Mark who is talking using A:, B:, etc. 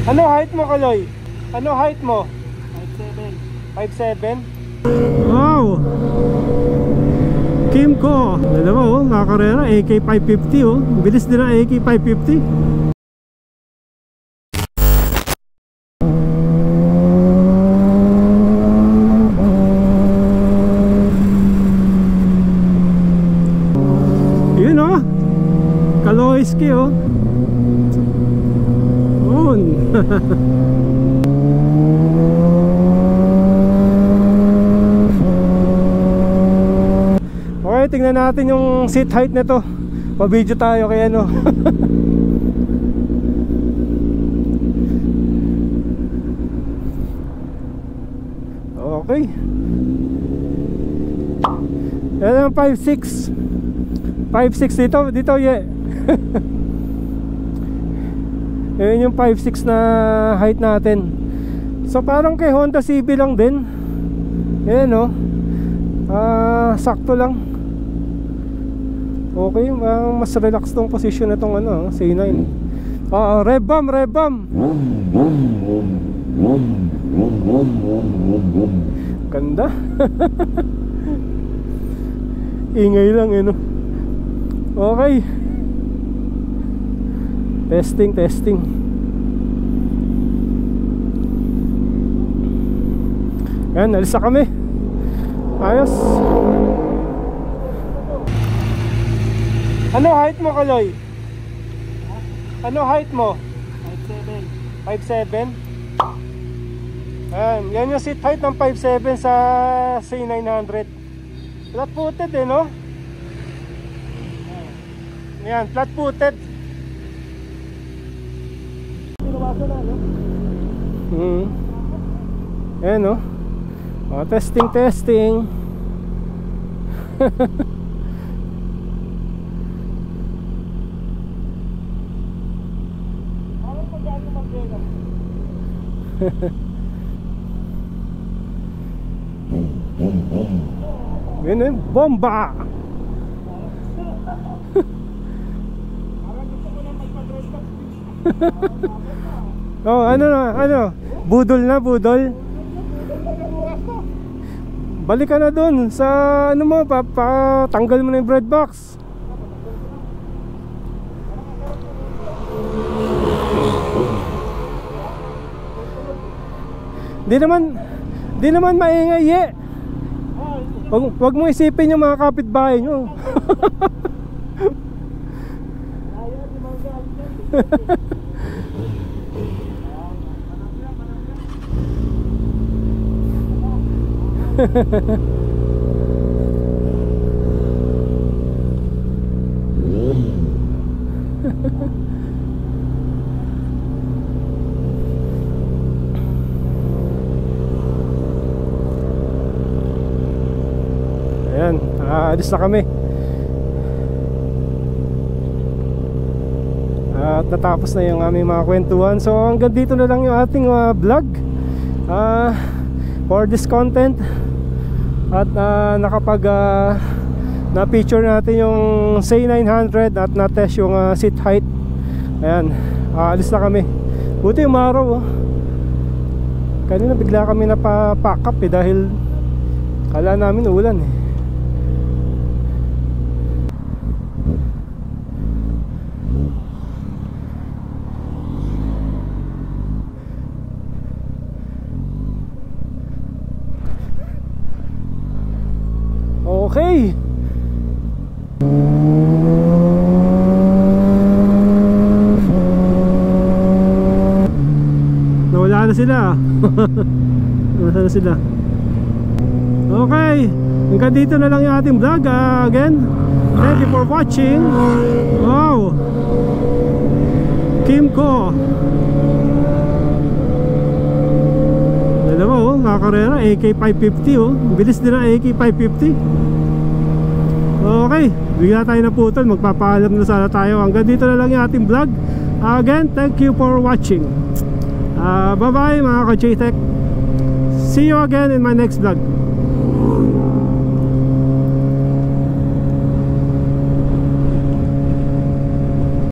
A: Ano height mo, Kaloy? Ano height mo?
B: 5'7".
A: 5'7"? Wow! Kimco, dalawa oh, nakakarera, AK550 oh. Bilis din ang AK550. Yun oh, Kaloyski oh. On. Okay, tingnan natin yung seat height nito. Pa-video tayo kaya ano. Okay. Yan ang 5'6". 5'6" dito yeah. Yan yung 5'6" na height natin. So parang kay Honda CB lang din. Ayan oh. Sakto lang. Okay, mas relax tong position na tong ano, C9. Rev bomb. Ganda. Ingay lang eh no. Okay. Testing. Ayan, alis na kami. Ayos. Ano height mo, Kaloy? Ano height mo? 5'7". 5'7"? Ayan, yan yung seat height ng 5'7" sa C900. Flat footed eh no? Ayan, flat footed. Ayan no? Testing. Yan eh, bomba. Oh, ano? Budol. Balik ka na dun sa ano mo, tanggal mo na yung bread box. Di naman maingay eh. Wag mo isipin yung mga kapitbahay nyo. Ayan, alis na kami. At natapos na yung aming mga kwentuhan. So hanggang dito na lang yung ating vlog for this content. At na-picture natin yung C900 at na-test yung seat height. Ayan, alis na kami. Buti yung araw oh. Kanina bigla kami napapack up eh, dahil kala namin ulan eh. Okay. Nawala na sila. Nawala na sila. Okay, hanggang dito na lang yung ating vlog. Again, thank you for watching. Wow, Kimco. Dalawa oh, nakakarera, AK550 oh. Bilis din ang AK550. Okay, bigla tayo na putol. Magpapaalam na sana tayo. Hanggang dito na lang yung ating vlog. Again, thank you for watching. Bye bye mga ka-JTech. See you again in my next vlog.